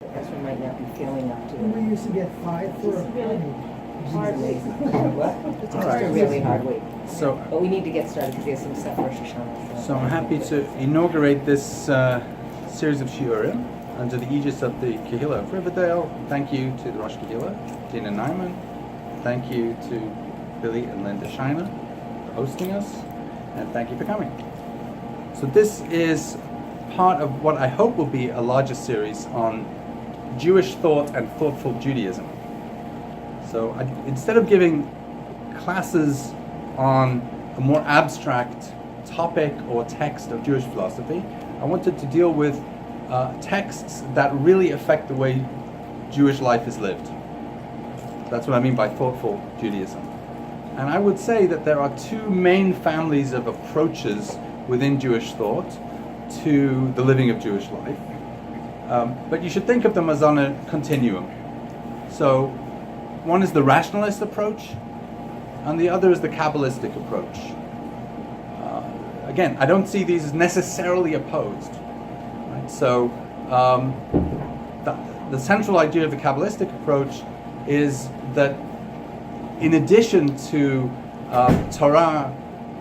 professor might not be feeling up to We it. used to get 5 for a penny. Hard week. What? It's All just right. a really hard week. So, But we need to get started because there's some stuff for Rosh Hashanah. so I'm happy to inaugurate this series of shiurim under the aegis of the Kehilah of Riverdale. Thank you to the Rosh Kehilah, Dina Nyman. Thank you to Billy and Linda Shiner for hosting us, and thank you for coming. So this is part of what I hope will be a larger series on Jewish thought and thoughtful Judaism. So instead of giving classes on a more abstract topic or text of Jewish philosophy, I wanted to deal with texts that really affect the way Jewish life is lived. That's what I mean by thoughtful Judaism. And I would say that there are two main families of approaches within Jewish thought to the living of Jewish life. But you should think of them as on a continuum. So one is the rationalist approach, and the other is the Kabbalistic approach. Again, I don't see these as necessarily opposed. Right? So the central idea of the Kabbalistic approach is that in addition to Torah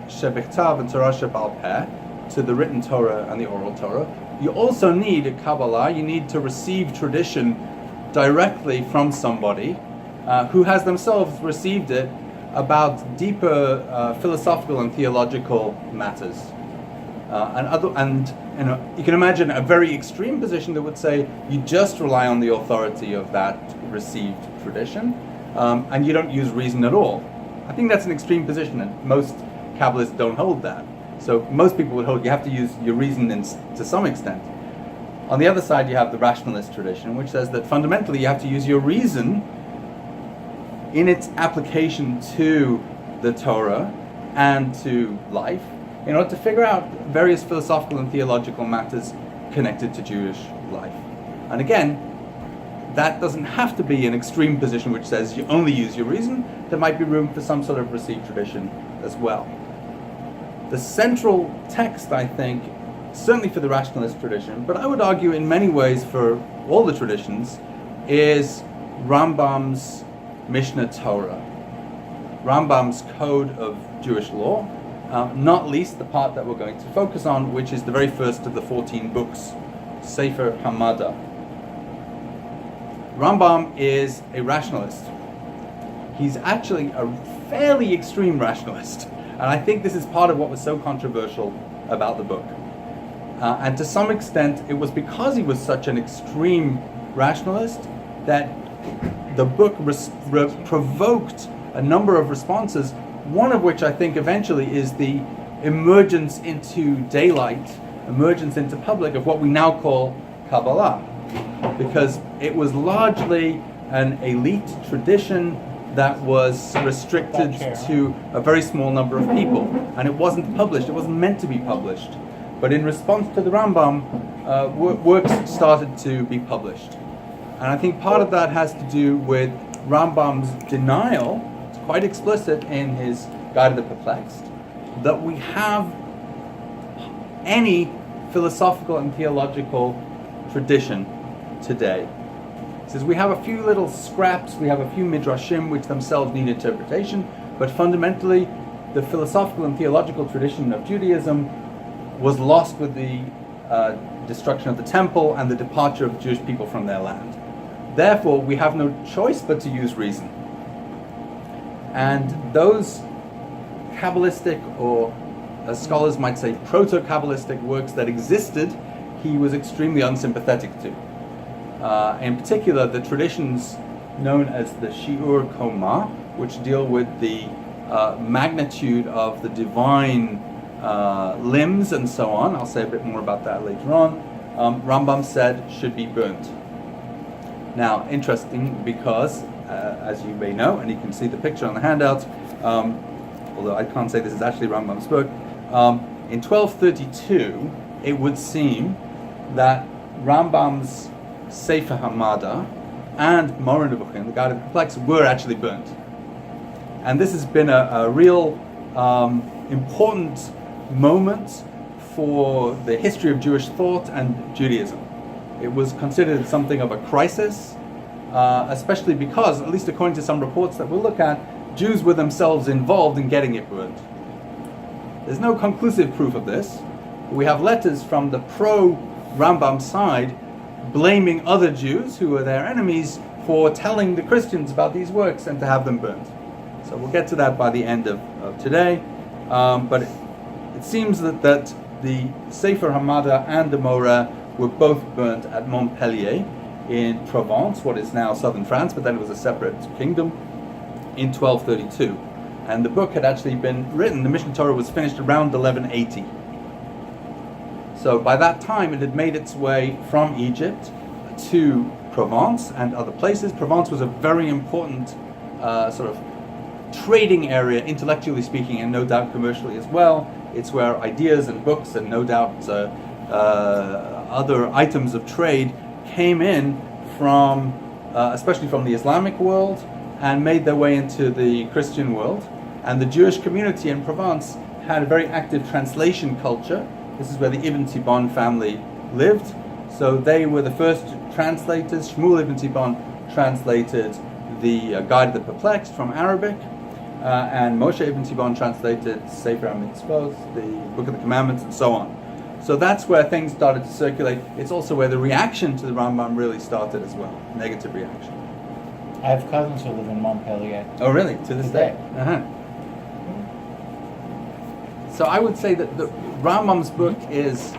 shebichtav and Torah shebal peh, to the written Torah and the oral Torah, you also need a Kabbalah. You need to receive tradition directly from somebody who has themselves received it about deeper philosophical and theological matters. And you can imagine a very extreme position that would say you just rely on the authority of that received tradition, and you don't use reason at all. I think that's an extreme position, and most Kabbalists don't hold that. So most people would hold you have to use your reason to some extent. On the other side, you have the rationalist tradition, which says that fundamentally you have to use your reason in its application to the Torah and to life in order to figure out various philosophical and theological matters connected to Jewish life. And again, that doesn't have to be an extreme position which says you only use your reason. There might be room for some sort of received tradition as well. The central text, I think, certainly for the rationalist tradition, but I would argue in many ways for all the traditions, is Rambam's Mishnah Torah, Rambam's code of Jewish law, not least the part that we're going to focus on, which is the very first of the 14 books, Sefer HaMada. Rambam is a rationalist. He's actually a fairly extreme rationalist, and I think this is part of what was so controversial about the book. And to some extent, it was because he was such an extreme rationalist that the book provoked a number of responses, one of which I think eventually is the emergence into daylight, emergence into public of what we now call Kabbalah, because it was largely an elite tradition that was restricted to a very small number of people, and it wasn't published, it wasn't meant to be published. But in response to the Rambam, works started to be published. And I think part of that has to do with Rambam's denial, it's quite explicit in his Guide of the Perplexed, that we have any philosophical and theological tradition today. He says we have a few little scraps, we have a few midrashim which themselves need interpretation, but fundamentally the philosophical and theological tradition of Judaism was lost with the destruction of the temple and the departure of Jewish people from their land. Therefore, we have no choice but to use reason. And those Kabbalistic, or as scholars might say, proto-Kabbalistic works that existed, he was extremely unsympathetic to. In particular, the traditions known as the Shiur Koma, which deal with the magnitude of the divine limbs and so on. I'll say a bit more about that later on. Rambam said should be burnt. Now, interesting because, as you may know, and you can see the picture on the handout, although I can't say this is actually Rambam's book, in 1232, it would seem that Rambam's Sefer HaMada and Moreh Nevuchim, the Guide of the Perplexed, were actually burnt. And this has been a real important moment for the history of Jewish thought and Judaism. It was considered something of a crisis, especially because, at least according to some reports that we'll look at, Jews were themselves involved in getting it burned. There's no conclusive proof of this. We have letters from the pro-Rambam side blaming other Jews who were their enemies for telling the Christians about these works and to have them burned. So we'll get to that by the end of today. But it seems that the Sefer HaMada and the Moreh were both burnt at Montpellier in Provence, what is now southern France, but then it was a separate kingdom, in 1232. And the book had actually been written, the Mishnah Torah was finished around 1180. So by that time it had made its way from Egypt to Provence and other places. Provence was a very important sort of trading area, intellectually speaking, and no doubt commercially as well. It's where ideas and books and no doubt other items of trade came in from, especially from the Islamic world, and made their way into the Christian world. And the Jewish community in Provence had a very active translation culture. This is where the Ibn Tibbon family lived. So they were the first translators. Shmuel Ibn Tibbon translated the Guide of the Perplexed from Arabic, and Moshe Ibn Tibbon translated Sefer HaMitzvot, the Book of the Commandments, and so on. So that's where things started to circulate. It's also where the reaction to the Rambam really started as well, negative reaction. I have cousins who live in Montpellier. Oh, really? To this day? Uh-huh. So I would say that the Rambam's book is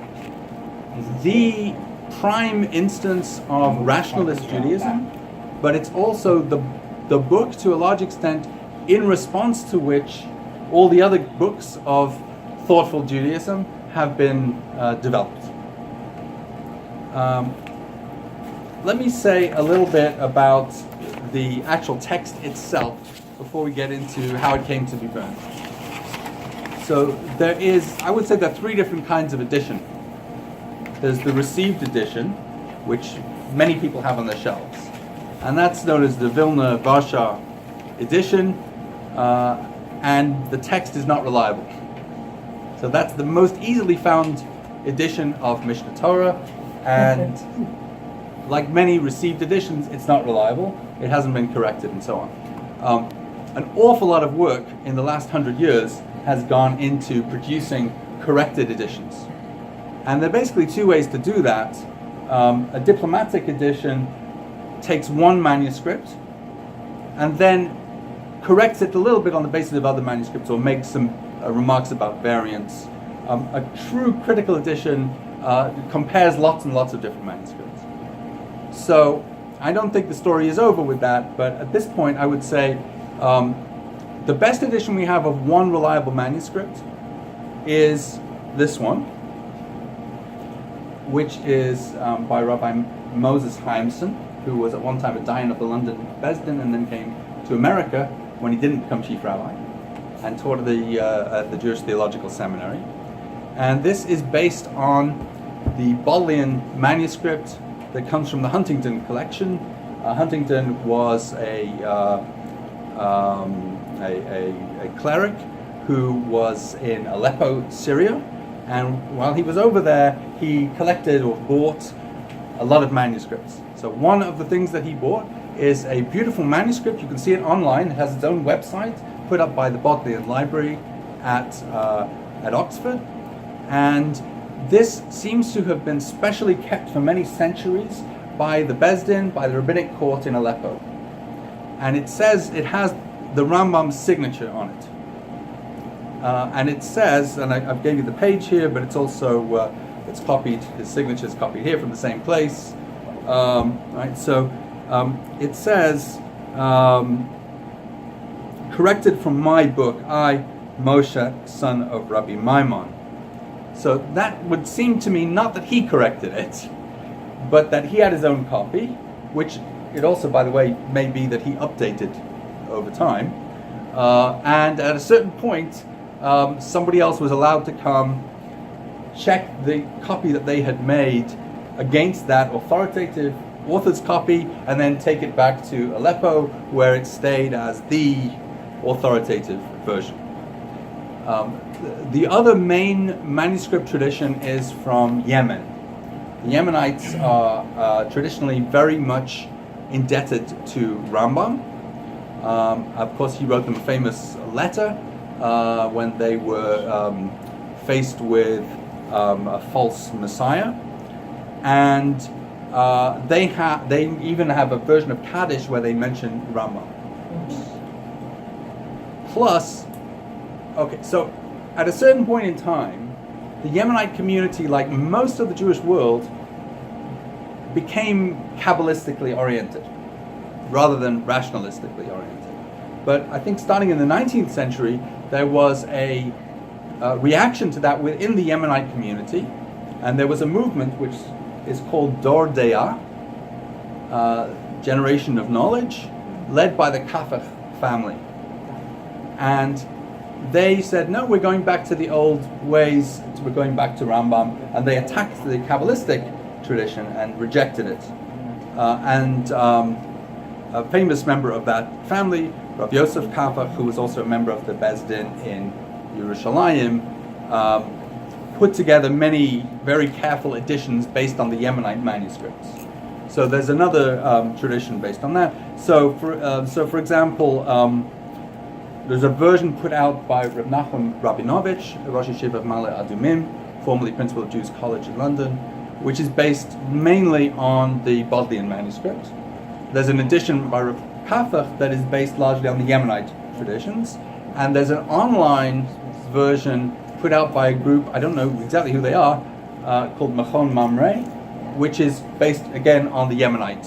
the prime instance of rationalist Judaism, but it's also the book, to a large extent, in response to which all the other books of thoughtful Judaism have been developed. Let me say a little bit about the actual text itself before we get into how it came to be burned. So I would say there are three different kinds of edition. There's the received edition, which many people have on their shelves, and that's known as the Vilna Varsha edition, and the text is not reliable. So that's the most easily found edition of Mishnah Torah, and like many received editions, it's not reliable, it hasn't been corrected, and so on. An awful lot of work in the last 100 years has gone into producing corrected editions. And there are basically two ways to do that. A diplomatic edition takes one manuscript and then corrects it a little bit on the basis of other manuscripts or makes some remarks about variants. A true critical edition compares lots and lots of different manuscripts. So I don't think the story is over with that, but at this point I would say the best edition we have of one reliable manuscript is this one, which is by Rabbi Moses Hyamson, who was at one time a Dayan of the London Bezdin and then came to America when he didn't become chief rabbi and taught at the Jewish Theological Seminary. And this is based on the Bodleian manuscript that comes from the Huntington collection. Huntington was a cleric who was in Aleppo, Syria, and while he was over there, he collected or bought a lot of manuscripts. So one of the things that he bought is a beautiful manuscript. You can see it online. It has its own website put up by the Bodleian Library at Oxford, and this seems to have been specially kept for many centuries by the Bezdin, by the rabbinic court in Aleppo. And it says it has the Rambam's signature on it. And it says, and I've gave you the page here, but it's also, it's copied, his signature is copied here from the same place. Right, so it says, corrected from my book, I, Moshe, son of Rabbi Maimon. So that would seem to me not that he corrected it, but that he had his own copy, which it also, by the way, may be that he updated over time. And at a certain point, somebody else was allowed to come, check the copy that they had made against that authoritative author's copy, and then take it back to Aleppo, where it stayed as the authoritative version. The other main manuscript tradition is from Yemen. The Maimonides are traditionally very much indebted to Rambam. Of course, he wrote them a famous letter when they were faced with a false messiah, and they even have a version of Kaddish where they mention Rambam. Plus, okay, so at a certain point in time, the Yemenite community, like most of the Jewish world, became Kabbalistically oriented rather than rationalistically oriented. But I think starting in the 19th century, there was a reaction to that within the Yemenite community, and there was a movement which is called Dor Deah, generation of knowledge, led by the Kafach family. And they said, no, we're going back to the old ways, we're going back to Rambam, and they attacked the Kabbalistic tradition and rejected it. A famous member of that family, Rav Yosef Kafach, who was also a member of the Beis Din in Yerushalayim, put together many very careful editions based on the Yemenite manuscripts. So there's another tradition based on that. So for example, there's a version put out by Reb Nachum Rabinovich, Rosh Yeshiva of Ma'ale Adumim, formerly principal of Jews College in London, which is based mainly on the Bodleian manuscript. There's an edition by Reb Kafach that is based largely on the Yemenite traditions, and there's an online version put out by a group, I don't know exactly who they are, called Machon Mamre, which is based again on the Yemenite.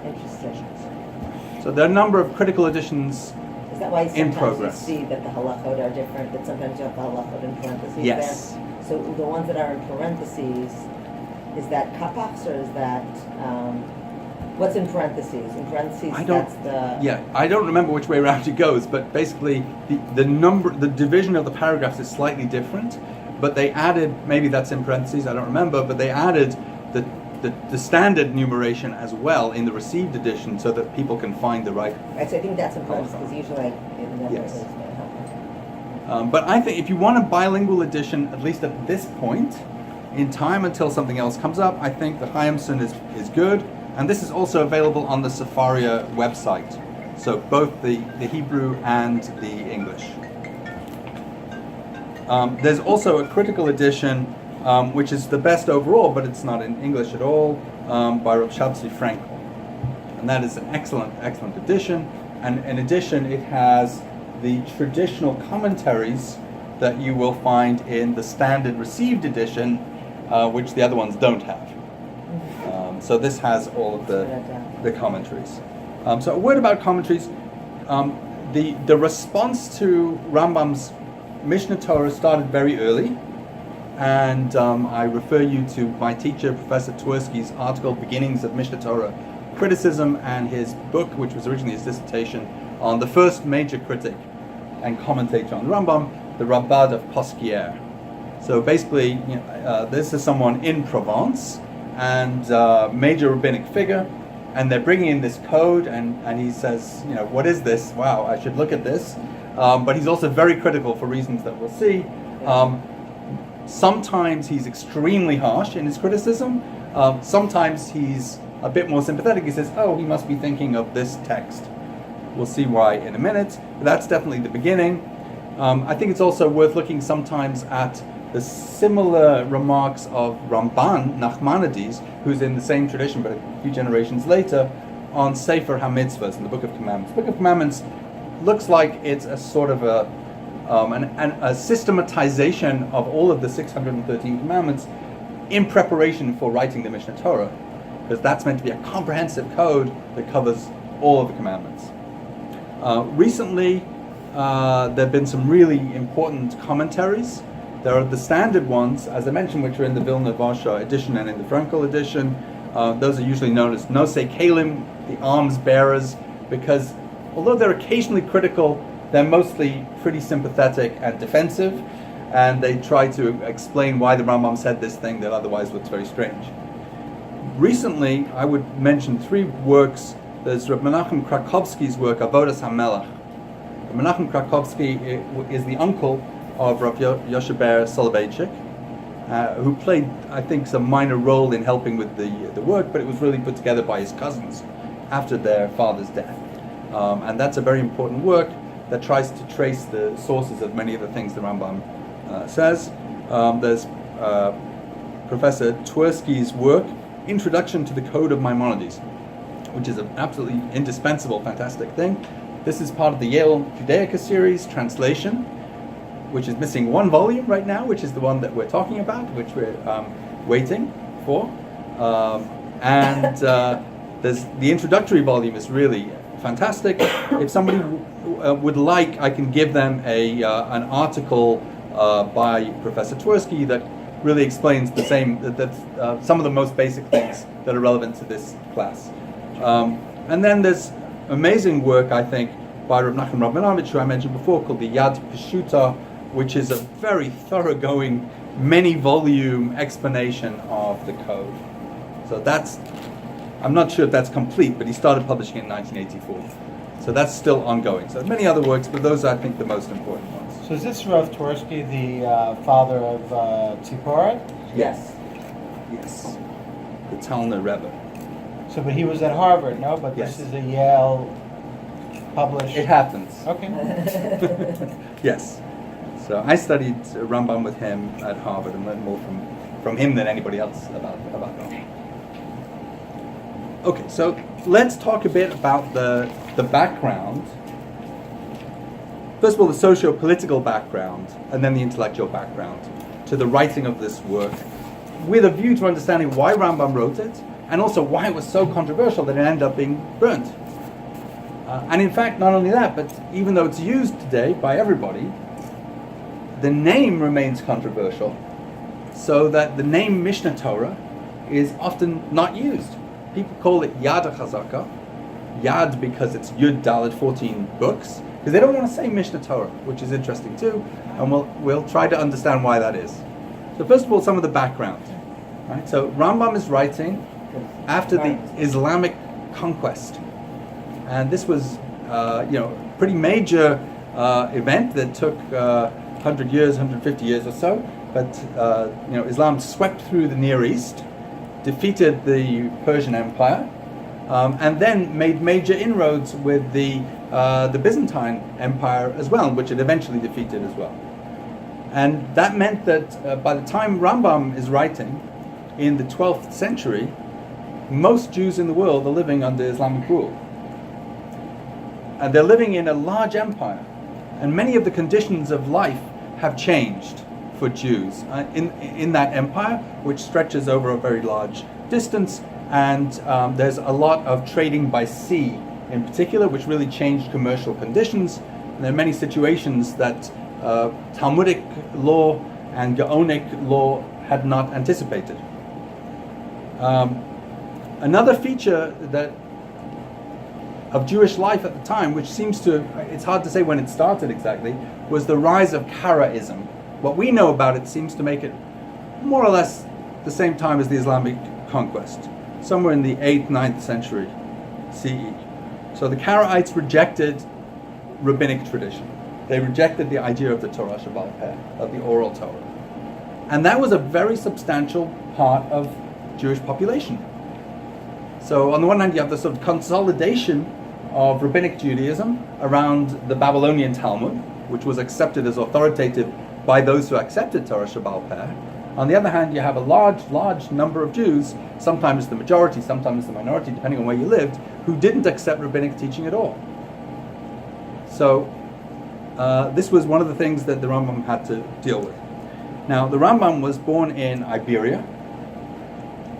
Interesting. So there are a number of critical editions Is that why in sometimes progress. you see that the halachot are different, that sometimes you have the halachot in parentheses Yes. there? So the ones that are in parentheses, is that kapachs or is that, what's in parentheses? In parentheses, that's the... Yeah, I don't remember which way around it goes, but basically the division of the paragraphs is slightly different, but they added, maybe that's in parentheses, I don't remember, but they added the standard numeration as well in the received edition so that people can find the right. Right, so I think that's in parentheses, because usually in the Yes. is very helpful. But I think if you want a bilingual edition, at least at this point in time until something else comes up, I think the Chaimson is good. And this is also available on the Sefaria website. So both the Hebrew and the English. There's also a critical edition, which is the best overall, but it's not in English at all, by Rav Shabsi Frankel. And that is an excellent edition. And in addition, it has the traditional commentaries that you will find in the standard received edition, which the other ones don't have. So this has all of the commentaries. So a word about commentaries. The response to Rambam's Mishnah Torah started very early, and I refer you to my teacher, Professor Twersky's article, Beginnings of Mishnah Torah Criticism, and his book, which was originally his dissertation, on the first major critic and commentator on Rambam, the Rabbad of Posquier. So basically, this is someone in Provence, and major rabbinic figure, and they're bringing in this code, and he says, what is this? Wow, I should look at this. But he's also very critical for reasons that we'll see. Sometimes he's extremely harsh in his criticism. Sometimes he's a bit more sympathetic. He says, he must be thinking of this text. We'll see why in a minute. But that's definitely the beginning. I think it's also worth looking sometimes at the similar remarks of Ramban, Nachmanides, who's in the same tradition but a few generations later, on Sefer HaMitzvahs in the Book of Commandments. The Book of Commandments looks like it's a sort of a systematization of all of the 613 commandments in preparation for writing the Mishnah Torah, because that's meant to be a comprehensive code that covers all of the commandments. Recently, there have been some really important commentaries. There are the standard ones, as I mentioned, which are in the Vilna Varsha edition and in the Frankel edition. Those are usually known as Nosei Kelim, the arms bearers, because although they're occasionally critical, they're mostly pretty sympathetic and defensive, and they try to explain why the Rambam said this thing that otherwise looks very strange. Recently, I would mention three works. There's Reb Menachem Krakowski's work, Avodas HaMelech. Menachem Krakowski is the uncle of Rav Yoshe Ber Soloveitchik, who played, I think, some minor role in helping with the work, but it was really put together by his cousins after their father's death. And that's a very important work that tries to trace the sources of many of the things the Rambam says. There's Professor Twersky's work, Introduction to the Code of Maimonides, which is an absolutely indispensable, fantastic thing. This is part of the Yale Judaica series translation, which is missing one volume right now, which is the one that we're talking about, which we're waiting for. And there's the introductory volume is really fantastic. If somebody would like, I can give them an article by Professor Twersky that really explains the same, some of the most basic things that are relevant to this class. And then there's amazing work, I think, by Rav Nachman Rabinowitz, who I mentioned before, called the Yad Peshuta, which is a very thoroughgoing, many-volume explanation of the code. So that's, I'm not sure if that's complete, but he started publishing it in 1984. So that's still ongoing. So many other works, but those are, I think, the most important ones. So is this Rav Twersky, the father of Tzipora? Yes. Yes. The Talmud Rebbe. So, but he was at Harvard, no? But Yes. this is a Yale published. It happens. Okay. Yes. So I studied Rambam with him at Harvard and learned more from him than anybody else about Rambam. Okay, so let's talk a bit about the background. First of all, the socio-political background, and then the intellectual background to the writing of this work, with a view to understanding why Rambam wrote it, and also why it was so controversial that it ended up being burnt. And in fact, not only that, but even though it's used today by everybody, the name remains controversial, so that the name Mishnah Torah is often not used. People call it Yad HaChazaka, Yad because it's Yud Dalet 14 books, because they don't want to say Mishnah Torah, which is interesting too, and we'll try to understand why that is. So first of all, some of the background. Right? So Rambam is writing after the Islamic conquest, and this was a pretty major event that took 100 years, 150 years or so, but Islam swept through the Near East, defeated the Persian Empire, and then made major inroads with the Byzantine Empire as well, which it eventually defeated as well. And that meant that by the time Rambam is writing, in the 12th century, most Jews in the world are living under Islamic rule. And they're living in a large empire, and many of the conditions of life have changed for Jews in that empire, which stretches over a very large distance, and there's a lot of trading by sea in particular, which really changed commercial conditions. And there are many situations that Talmudic law and Gaonic law had not anticipated. Another feature of Jewish life at the time, which seems to, it's hard to say when it started exactly, was the rise of Karaism. What we know about it seems to make it more or less the same time as the Islamic conquest, somewhere in the 8th, 9th century CE. So the Karaites rejected rabbinic tradition. They rejected the idea of the Torah Shebaal Peh, of the oral Torah. And that was a very substantial part of Jewish population. So on the one hand, you have the sort of consolidation of rabbinic Judaism around the Babylonian Talmud, which was accepted as authoritative by those who accepted Torah Shebaal Peh. On the other hand, you have a large number of Jews, sometimes the majority, sometimes the minority, depending on where you lived, who didn't accept rabbinic teaching at all. So this was one of the things that the Rambam had to deal with. Now, the Rambam was born in Iberia,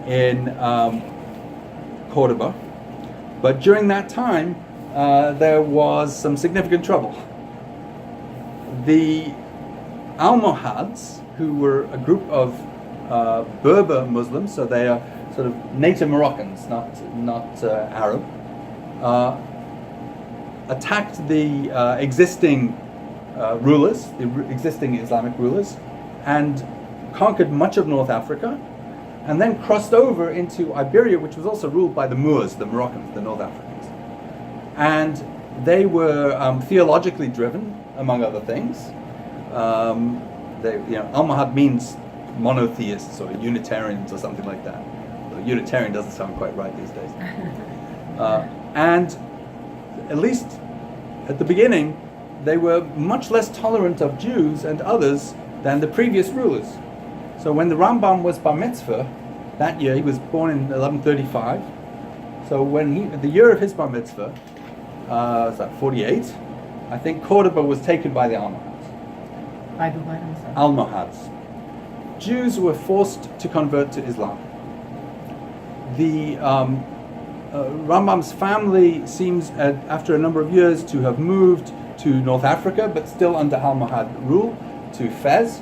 in Cordoba, but during that time, there was some significant trouble. The Almohads, who were a group of Berber Muslims, so they are sort of native Moroccans, not Arab, attacked the existing rulers, the existing Islamic rulers, and conquered much of North Africa, and then crossed over into Iberia, which was also ruled by the Moors, the Moroccans, the North Africans. And they were theologically driven, among other things. Almohad means monotheists or Unitarians or something like that. Though Unitarian doesn't sound quite right these days. And at least at the beginning, they were much less tolerant of Jews and others than the previous rulers. So when the Rambam was bar mitzvah, that year, he was born in 1135. So when the year of his bar mitzvah, was that 48? I think Cordoba was taken by the Almohads. By the what? I'm sorry. Almohads. Jews were forced to convert to Islam. The Rambam's family seems, after a number of years, to have moved to North Africa, but still under Almohad rule, to Fez.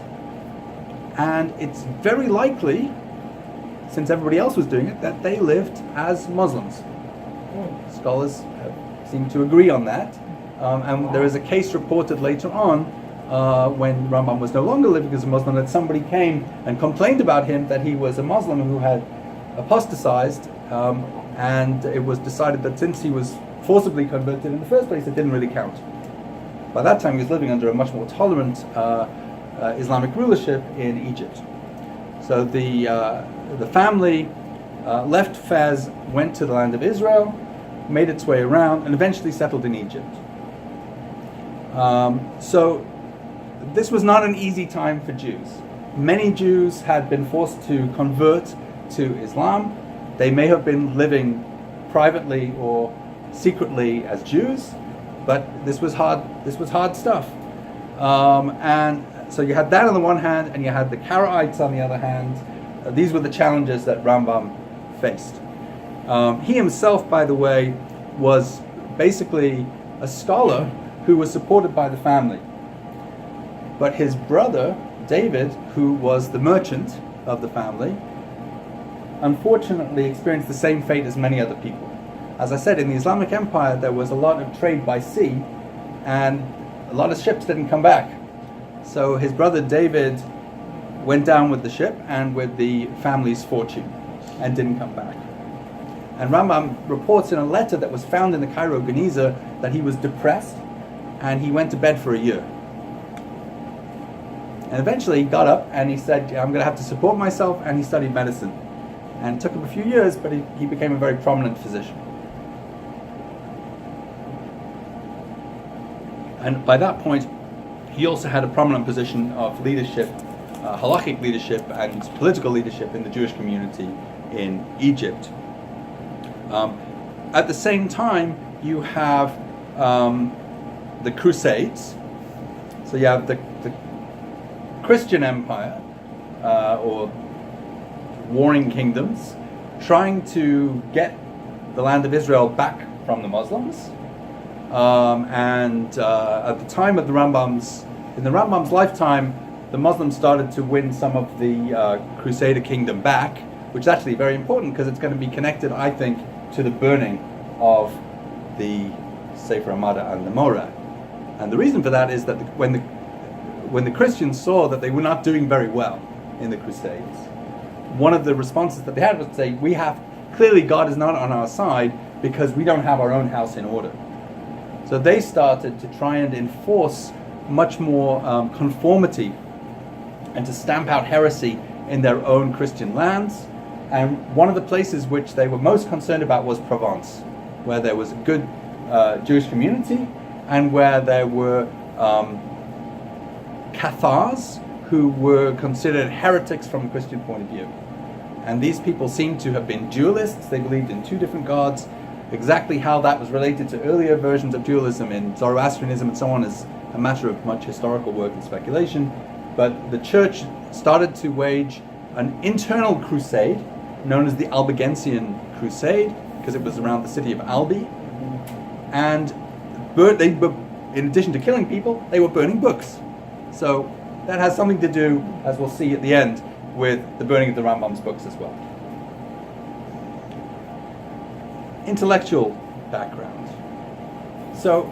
And it's very likely, since everybody else was doing it, that they lived as Muslims. Scholars seem to agree on that. And there is a case reported later on when Rambam was no longer living as a Muslim, that somebody came and complained about him that he was a Muslim who had apostatized, and it was decided that since he was forcibly converted in the first place, it didn't really count. By that time, he was living under a much more tolerant Islamic rulership in Egypt. So the family left Fez, went to the land of Israel, made its way around, and eventually settled in Egypt. So this was not an easy time for Jews. Many Jews had been forced to convert to Islam. They may have been living privately or secretly as Jews, but this was hard stuff. And so you had that on the one hand, and you had the Karaites on the other hand. These were the challenges that Rambam faced. He himself, by the way, was basically a scholar who was supported by the family. But his brother, David, who was the merchant of the family, unfortunately experienced the same fate as many other people. As I said, in the Islamic Empire, there was a lot of trade by sea, and a lot of ships didn't come back. So his brother David went down with the ship and with the family's fortune, and didn't come back. And Rambam reports in a letter that was found in the Cairo Geniza that he was depressed, and he went to bed for a year. And eventually he got up and he said, I'm going to have to support myself, and he studied medicine. And it took him a few years, but he became a very prominent physician. And by that point, he also had a prominent position of leadership, halakhic leadership and political leadership in the Jewish community in Egypt. At the same time, you have the Crusades. So you have the Christian Empire, or warring kingdoms, trying to get the land of Israel back from the Muslims. And at the time of in the Rambam's lifetime, the Muslims started to win some of the Crusader kingdom back, which is actually very important because it's going to be connected, I think, to the burning of the Sefer HaMada and the Morah. And the reason for that is that when the Christians saw that they were not doing very well in the Crusades, one of the responses that they had was to say, clearly God is not on our side because we don't have our own house in order. So they started to try and enforce much more conformity and to stamp out heresy in their own Christian lands. And one of the places which they were most concerned about was Provence, where there was a good Jewish community and where there were Cathars who were considered heretics from a Christian point of view. And these people seem to have been dualists. They believed in two different gods. Exactly how that was related to earlier versions of dualism in Zoroastrianism and so on is a matter of much historical work and speculation. But the church started to wage an internal crusade known as the Albigensian Crusade, because it was around the city of Albi. And they were, in addition to killing people, they were burning books. So that has something to do, as we'll see at the end, with the burning of the Rambam's books as well. Intellectual background. So,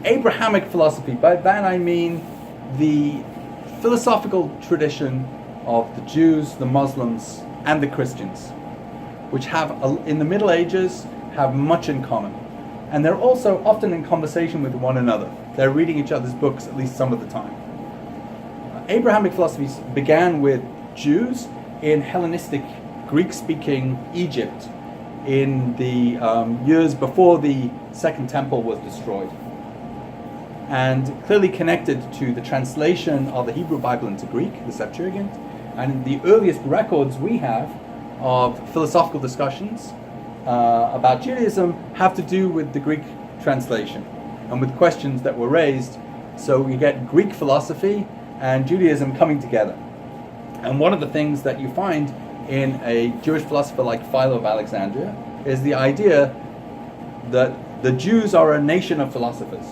Abrahamic philosophy, by that I mean the philosophical tradition of the Jews, the Muslims, and the Christians, which have, in the Middle Ages, have much in common. And they're also often in conversation with one another. They're reading each other's books at least some of the time. Abrahamic philosophy began with Jews in Hellenistic, Greek-speaking Egypt in the years before the Second Temple was destroyed, and clearly connected to the translation of the Hebrew Bible into Greek, the Septuagint, and the earliest records we have of philosophical discussions about Judaism have to do with the Greek translation and with questions that were raised. So we get Greek philosophy and Judaism coming together. And one of the things that you find in a Jewish philosopher like Philo of Alexandria is the idea that the Jews are a nation of philosophers.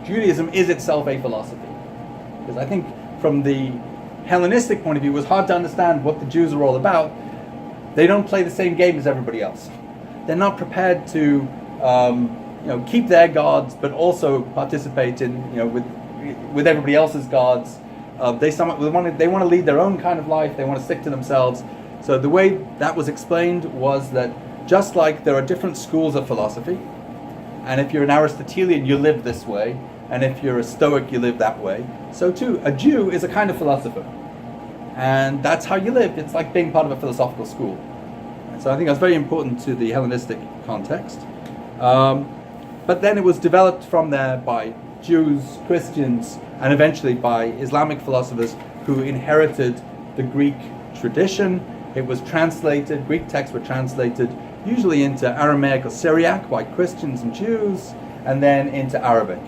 Judaism is itself a philosophy. Because I think from the Hellenistic point of view, it was hard to understand what the Jews are all about. They don't play the same game as everybody else. They're not prepared to keep their gods, but also participate in with everybody else's gods. They want to lead their own kind of life. They want to stick to themselves. So the way that was explained was that just like there are different schools of philosophy, and if you're an Aristotelian, you live this way, and if you're a Stoic, you live that way, so too, a Jew is a kind of philosopher. And that's how you live. It's like being part of a philosophical school. So I think that's very important to the Hellenistic context. But then it was developed from there by Jews, Christians, and eventually by Islamic philosophers who inherited the Greek tradition. It was translated, Greek texts were translated usually into Aramaic or Syriac by Christians and Jews, and then into Arabic.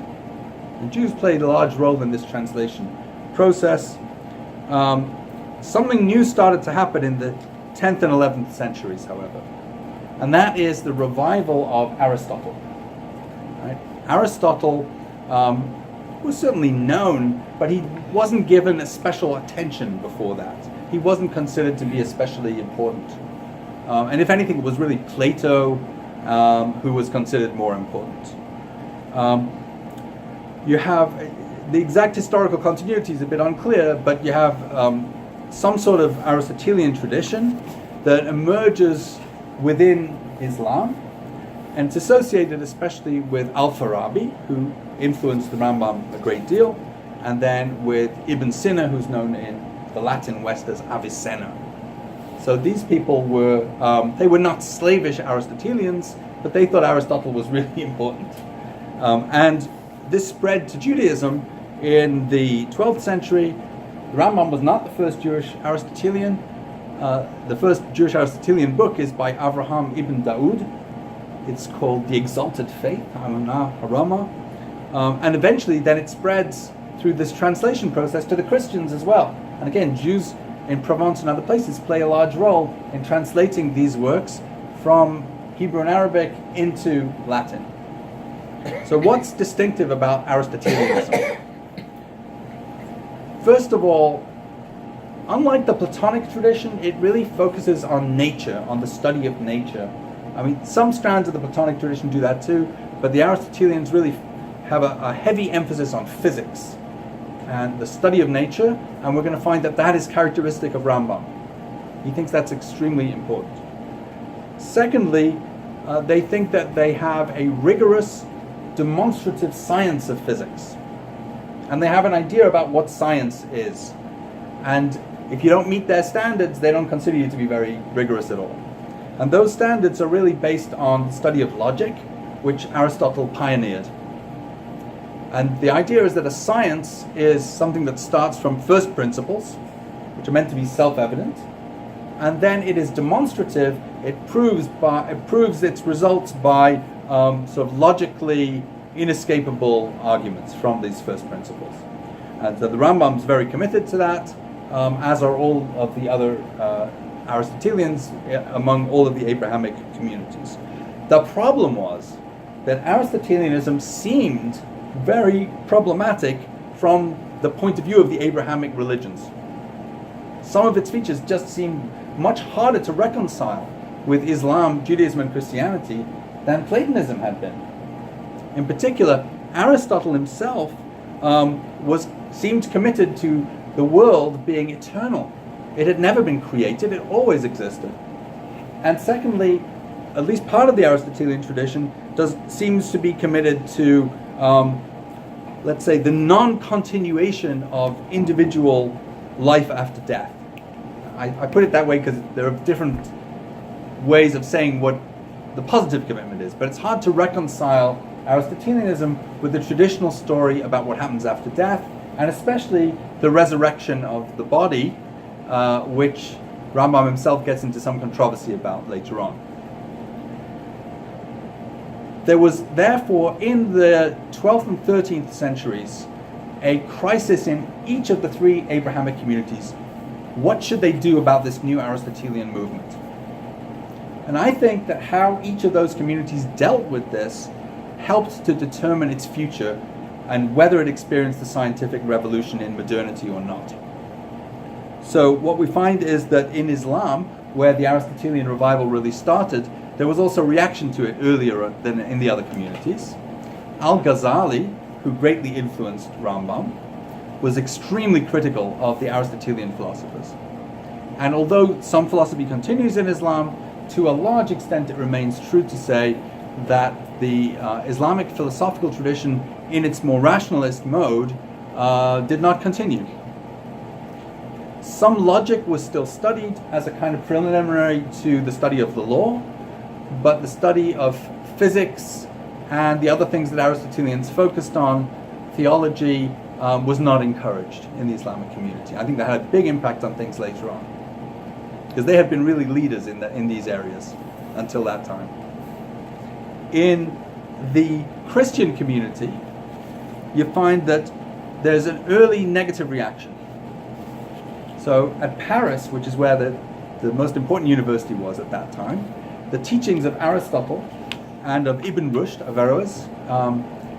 The Jews played a large role in this translation process. Something new started to happen in the 10th and 11th centuries, however, and that is the revival of Aristotle. Right? Aristotle was certainly known, but he wasn't given a special attention before that. He wasn't considered to be especially important. And if anything, it was really Plato who was considered more important. You have the exact historical continuity is a bit unclear, but you have some sort of Aristotelian tradition that emerges within Islam, and it's associated especially with Al-Farabi, who influenced the Rambam a great deal, and then with Ibn Sina, who's known in the Latin West as Avicenna. So these people were, they were not slavish Aristotelians, but they thought Aristotle was really important. And this spread to Judaism in the 12th century. The Rambam was not the first Jewish Aristotelian. The first Jewish Aristotelian book is by Avraham ibn Daud. It's called The Exalted Faith, Amunah Harama. And eventually then it spreads through this translation process to the Christians as well. And again, Jews in Provence and other places play a large role in translating these works from Hebrew and Arabic into Latin. So what's distinctive about Aristotelianism? First of all, unlike the Platonic tradition, it really focuses on nature, on the study of nature. I mean, some strands of the Platonic tradition do that too, but the Aristotelians really have a heavy emphasis on physics and the study of nature, and we're going to find that that is characteristic of Rambam. He thinks that's extremely important. Secondly, they think that they have a rigorous, demonstrative science of physics. And they have an idea about what science is. And if you don't meet their standards, they don't consider you to be very rigorous at all. And those standards are really based on the study of logic, which Aristotle pioneered. And the idea is that a science is something that starts from first principles, which are meant to be self-evident, and then it is demonstrative. It proves its results by sort of logically inescapable arguments from these first principles. And so the Rambam is very committed to that, as are all of the other Aristotelians among all of the Abrahamic communities. The problem was that Aristotelianism seemed very problematic from the point of view of the Abrahamic religions. Some of its features just seemed much harder to reconcile with Islam, Judaism, and Christianity than Platonism had been. In particular, Aristotle himself seemed committed to the world being eternal. It had never been created, it always existed. And secondly, at least part of the Aristotelian tradition seems to be committed to, let's say, the non-continuation of individual life after death. I put it that way because there are different ways of saying what the positive commitment is, but it's hard to reconcile Aristotelianism with the traditional story about what happens after death, and especially the resurrection of the body, which Rambam himself gets into some controversy about later on. There was therefore in the 12th and 13th centuries a crisis in each of the three Abrahamic communities. What should they do about this new Aristotelian movement? And I think that how each of those communities dealt with this helped to determine its future and whether it experienced the scientific revolution in modernity or not. So what we find is that in Islam, where the Aristotelian revival really started, there was also a reaction to it earlier than in the other communities. Al-Ghazali, who greatly influenced Rambam, was extremely critical of the Aristotelian philosophers. And although some philosophy continues in Islam, to a large extent it remains true to say that the Islamic philosophical tradition in its more rationalist mode did not continue. Some logic was still studied as a kind of preliminary to the study of the law, but the study of physics and the other things that Aristotelians focused on, theology, was not encouraged in the Islamic community. I think that had a big impact on things later on, because they had been really leaders in these areas until that time. In the Christian community, you find that there's an early negative reaction. So at Paris, which is where the most important university was at that time, the teachings of Aristotle and of Ibn Rushd, Averroes,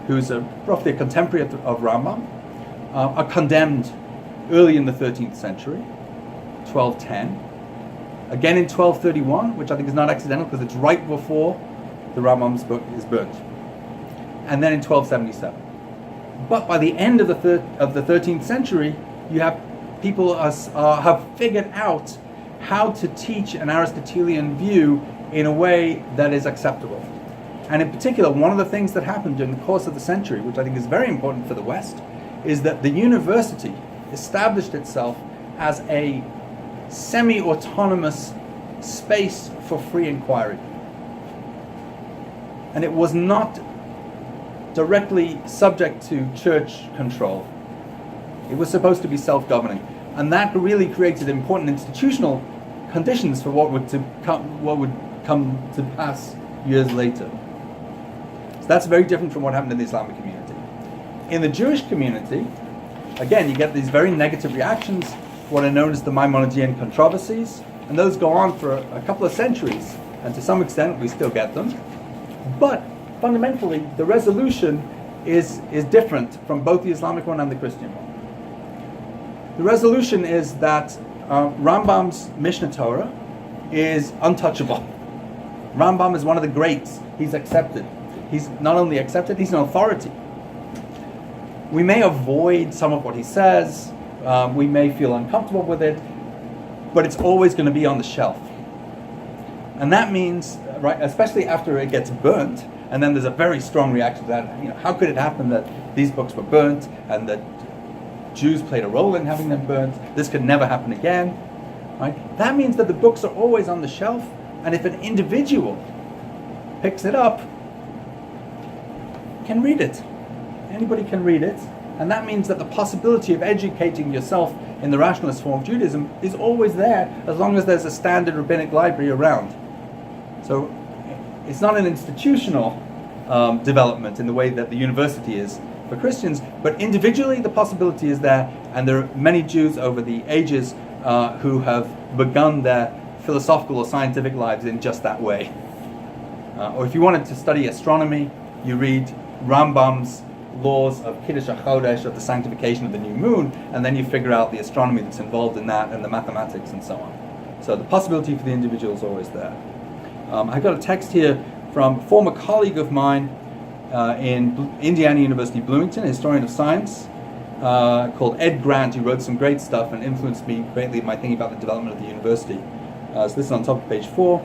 who's roughly a contemporary of Rambam, are condemned early in the 13th century, 1210. Again in 1231, which I think is not accidental because it's right before the Rambam's book is burnt. And then in 1277. But by the end of the 13th century, you have people have figured out how to teach an Aristotelian view in a way that is acceptable. And in particular, one of the things that happened during the course of the century, which I think is very important for the West, is that the university established itself as a semi-autonomous space for free inquiry. And it was not directly subject to church control. It was supposed to be self-governing. And that really created important institutional conditions for what would come to pass years later. So that's very different from what happened in the Islamic community. In the Jewish community, again, you get these very negative reactions, what are known as the Maimonidean controversies, and those go on for a couple of centuries, and to some extent we still get them. But fundamentally, the resolution is different from both the Islamic one and the Christian one. The resolution is that Rambam's Mishnah Torah is untouchable. Rambam is one of the greats. He's accepted. He's not only accepted, he's an authority. We may avoid some of what he says, we may feel uncomfortable with it, but it's always going to be on the shelf. And that means, right, especially after it gets burnt, and then there's a very strong reaction to that. How could it happen that these books were burnt and that Jews played a role in having them burnt? This could never happen again. Right? That means that the books are always on the shelf, and if an individual picks it up, can read it. Anybody can read it, and that means that the possibility of educating yourself in the rationalist form of Judaism is always there, as long as there's a standard rabbinic library around. So it's not an institutional development in the way that the university is for Christians, but individually the possibility is there, and there are many Jews over the ages who have begun their philosophical or scientific lives in just that way. Or if you wanted to study astronomy, you read Rambam's laws of Kiddush HaChodesh, of the sanctification of the new moon, and then you figure out the astronomy that's involved in that and the mathematics and so on. So the possibility for the individual is always there. I've got a text here from a former colleague of mine in Indiana University, Bloomington, a historian of science, called Ed Grant, who wrote some great stuff and influenced me greatly in my thinking about the development of the university. So this is on top of page 4.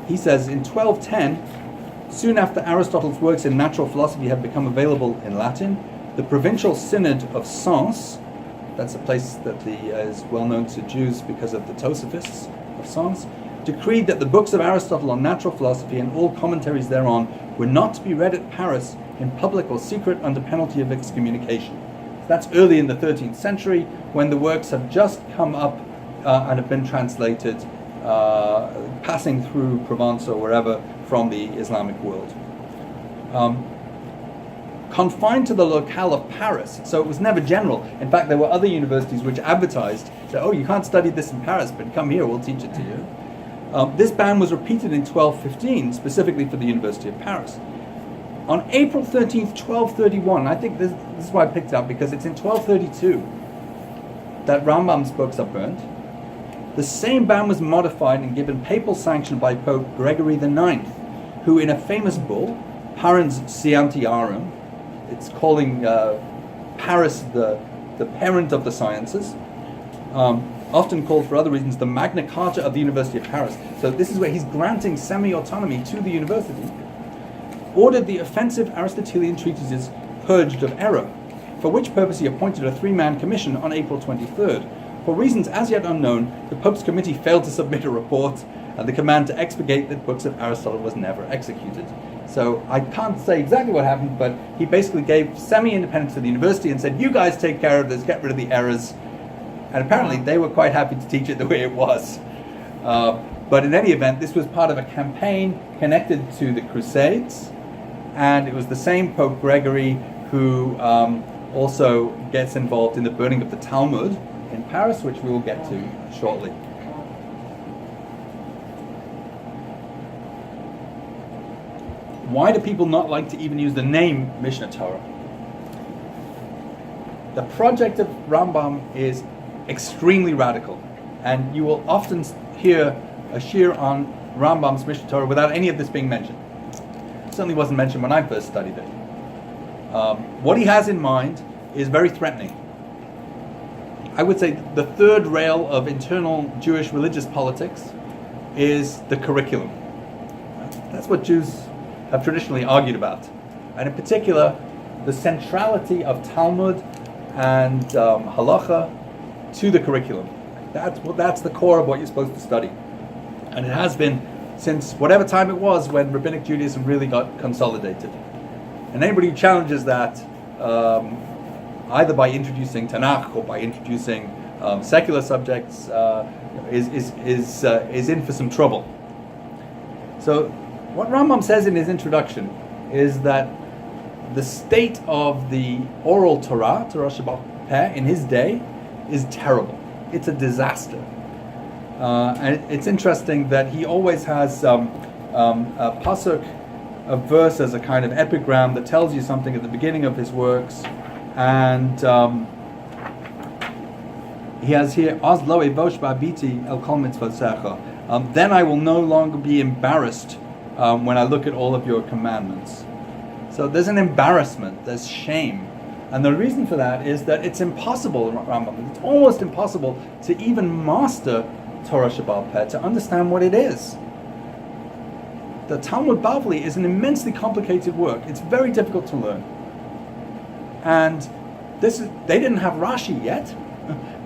He says, in 1210, soon after Aristotle's works in natural philosophy had become available in Latin, the provincial synod of Sens that's a place that is well known to Jews because of the Tosafists of songs, decreed that the books of Aristotle on natural philosophy and all commentaries thereon were not to be read at Paris in public or secret under penalty of excommunication. So that's early in the 13th century, when the works have just come up and have been translated, passing through Provence or wherever from the Islamic world. Confined to the locale of Paris, so it was never general. In fact, there were other universities which advertised, said, "Oh, you can't study this in Paris, but come here, we'll teach it to you." This ban was repeated in 1215, specifically for the University of Paris. On April 13th, 1231, I think this is why I picked it up, because it's in 1232 that Rambam's books are burnt. The same ban was modified and given papal sanction by Pope Gregory IX, who in a famous bull, Parens Scientiarum, it's calling Paris the parent of the sciences, often called for other reasons the Magna Carta of the University of Paris. So this is where he's granting semi-autonomy to the university. Ordered the offensive Aristotelian treatises purged of error, for which purpose he appointed a 3-man commission on April 23rd. For reasons as yet unknown, the Pope's committee failed to submit a report, and the command to expurgate the books of Aristotle was never executed. So I can't say exactly what happened, but he basically gave semi-independence to the university and said, "You guys take care of this, get rid of the errors." And apparently they were quite happy to teach it the way it was. But in any event, this was part of a campaign connected to the Crusades, and it was the same Pope Gregory who also gets involved in the burning of the Talmud in Paris, which we will get to shortly. Why do people not like to even use the name Mishnah Torah? The project of Rambam is extremely radical, and you will often hear a shir on Rambam's Mishnah Torah without any of this being mentioned. It certainly wasn't mentioned when I first studied it. What he has in mind is very threatening. I would say the third rail of internal Jewish religious politics is the curriculum. That's what Jews have traditionally argued about, and in particular the centrality of Talmud and halacha to the curriculum. That's the core of what you're supposed to study, and it has been since whatever time it was when Rabbinic Judaism really got consolidated. And anybody who challenges that, either by introducing Tanakh or by introducing secular subjects, is in for some trouble. So what Rambam says in his introduction is that the state of the oral Torah Sheba'al Peh, in his day is terrible. It's a disaster. And it's interesting that he always has a pasuk, a verse as a kind of epigram that tells you something at the beginning of his works. And he has here, "Az lo evosh ba'abiti el kol mitzvotecha." Then I will no longer be embarrassed when I look at all of your commandments. So there's an embarrassment, there's shame. And the reason for that is that it's impossible, Rambam, it's almost impossible to even master Torah Sheba'al Peh, to understand what it is. The Talmud Bavli is an immensely complicated work. It's very difficult to learn. And they didn't have Rashi yet.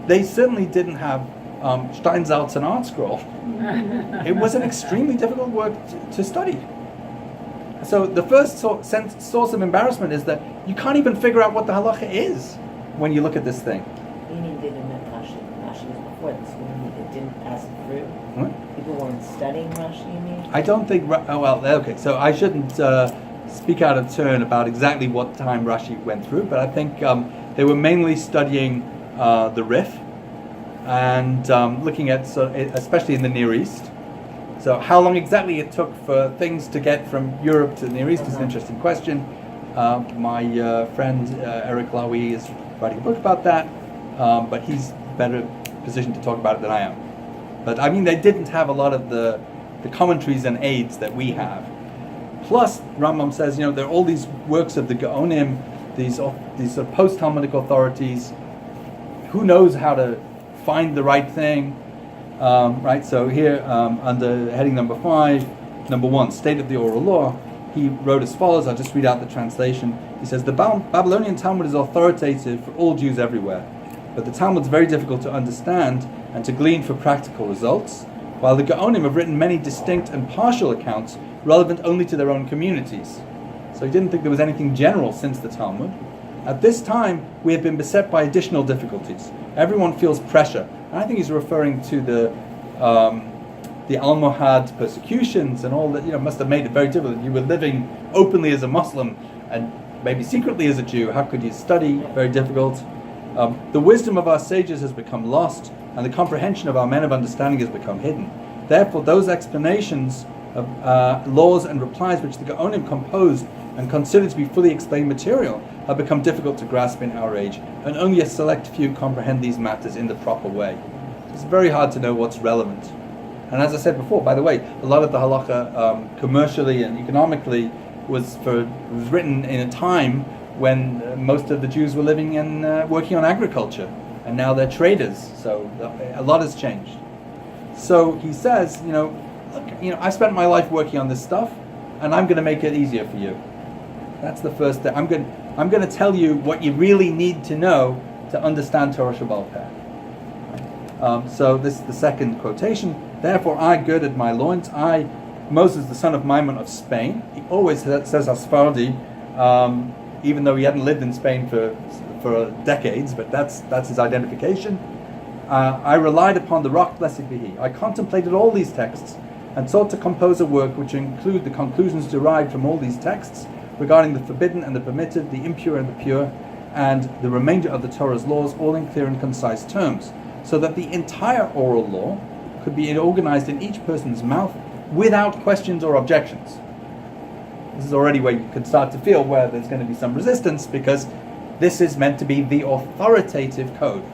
They certainly didn't have Steinsaltz and Art Scroll. It was an extremely difficult work to study. So the first source of embarrassment is that you can't even figure out what the halacha is when you look at this thing. You mean they didn't have Rashi? Rashi was before this. You mean it didn't pass it through? What? People weren't studying Rashi, you mean? I don't think... okay, so I shouldn't speak out of turn about exactly what time Rashi went through, but I think they were mainly studying the Rif and looking at, especially in the Near East. So how long exactly it took for things to get from Europe to the Near East is an interesting question. My friend Eric Lawi is writing a book about that, but he's better positioned to talk about it than I am. But I mean, they didn't have a lot of the commentaries and aids that we have. Plus, Rambam says, there are all these works of the Gaonim, these sort of post-Talmudic authorities. Who knows how to find the right thing? Right, so here under heading number 5, number 1, State of the Oral Law, he wrote as follows. I'll just read out the translation. He says, "The Babylonian Talmud is authoritative for all Jews everywhere, but the Talmud's very difficult to understand and to glean for practical results, while the Gaonim have written many distinct and partial accounts relevant only to their own communities. So he didn't think there was anything general since the Talmud. At this time, we have been beset by additional difficulties. Everyone feels pressure. And I think he's referring to the Almohad persecutions and all that, must have made it very difficult. You were living openly as a Muslim and maybe secretly as a Jew. How could you study? Very difficult. The wisdom of our sages has become lost, and the comprehension of our men of understanding has become hidden. Therefore, those explanations of laws and replies which the Gaonim composed and considered to be fully explained material have become difficult to grasp in our age, and only a select few comprehend these matters in the proper way. It's very hard to know what's relevant. And as I said before, by the way, a lot of the halacha, commercially and economically, was written in a time when most of the Jews were living and working on agriculture, and now they're traders. So a lot has changed. So he says, look, I spent my life working on this stuff, and I'm going to make it easier for you. That's the first thing. I'm going to tell you what you really need to know to understand Torah Shebaal Peh. So this is the second quotation. Therefore I girded my loins, I, Moses the son of Maimon of Spain. He always says Asfardi, even though he hadn't lived in Spain for decades, but that's his identification. I relied upon the rock, blessed be he. I contemplated all these texts and sought to compose a work which would include the conclusions derived from all these texts regarding the forbidden and the permitted, the impure and the pure, and the remainder of the Torah's laws, all in clear and concise terms, so that the entire oral law could be organized in each person's mouth without questions or objections. This is already where you can start to feel where there's going to be some resistance, because this is meant to be the authoritative code.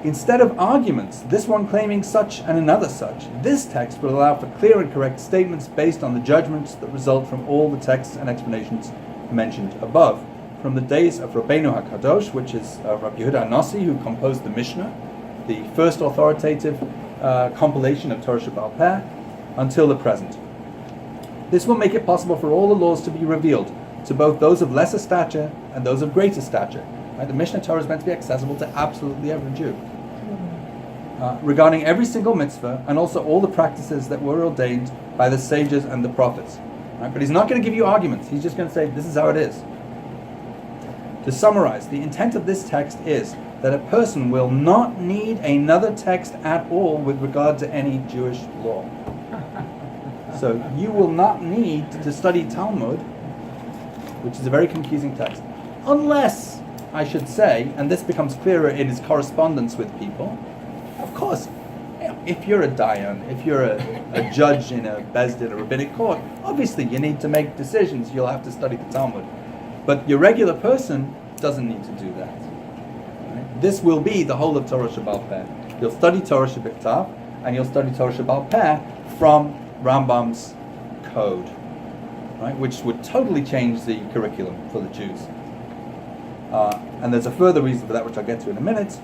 Instead of arguments, this one claiming such and another such, this text will allow for clear and correct statements based on the judgments that result from all the texts and explanations mentioned above. From the days of Rabbeinu HaKadosh, which is Rabbi Yehuda Nasi, who composed the Mishnah, the first authoritative compilation of Torah Shebaal Peh, until the present. This will make it possible for all the laws to be revealed to both those of lesser stature and those of greater stature. Right? The Mishnah Torah is meant to be accessible to absolutely every Jew. Regarding every single mitzvah, and also all the practices that were ordained by the sages and the prophets. Right? But he's not going to give you arguments. He's just going to say, this is how it is. To summarize, the intent of this text is that a person will not need another text at all with regard to any Jewish law. So you will not need to study Talmud, which is a very confusing text, unless, I should say, and this becomes clearer in his correspondence with people, of course, if you're a dayan, if you're a judge in a bezdin, a rabbinic court, obviously you need to make decisions, you'll have to study the Talmud. But your regular person doesn't need to do that. Right? This will be the whole of Torah Shebaal Peh. You'll study Torah Shebiktav, and you'll study Torah Shebaal Peh from Rambam's code, right? Which would totally change the curriculum for the Jews. And there's a further reason for that, which I'll get to in a minute.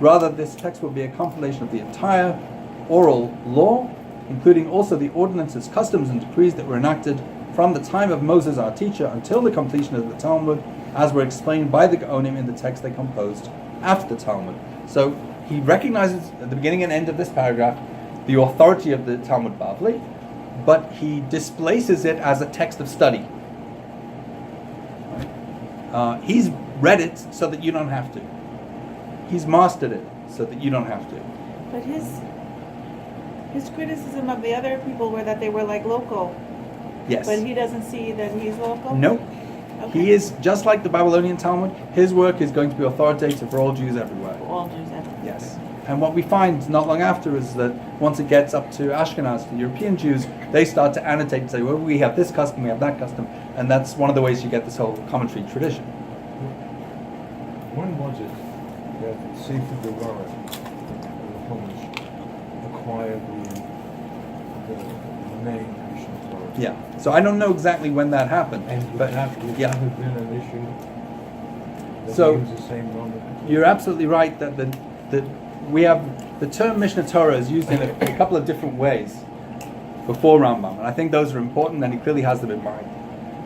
Rather, this text will be a compilation of the entire oral law, including also the ordinances, customs, and decrees that were enacted from the time of Moses, our teacher, until the completion of the Talmud, as were explained by the Gaonim in the text they composed after the Talmud. So he recognizes at the beginning and end of this paragraph the authority of the Talmud Bavli, but he displaces it as a text of study. He's read it so that you don't have to. He's mastered it so that you don't have to. But his criticism of the other people were that they were like local. Yes. But he doesn't see that he's local? Nope. Okay. He is, just like the Babylonian Talmud, his work is going to be authoritative for all Jews everywhere. For all Jews everywhere. Yes. And what we find not long after is that once it gets up to Ashkenaz, the European Jews, they start to annotate and say, well, we have this custom, we have that custom, and that's one of the ways you get this whole commentary tradition. When was it that Sefer Gemara, the Chumash, acquired the name Mishnah Torah? Yeah. So I don't know exactly when that happened, And but would yeah. that have been an issue that So, use the same number? You're absolutely right that we have the term Mishnah Torah is used in a couple of different ways before Rambam, and I think those are important, and he clearly has them in mind.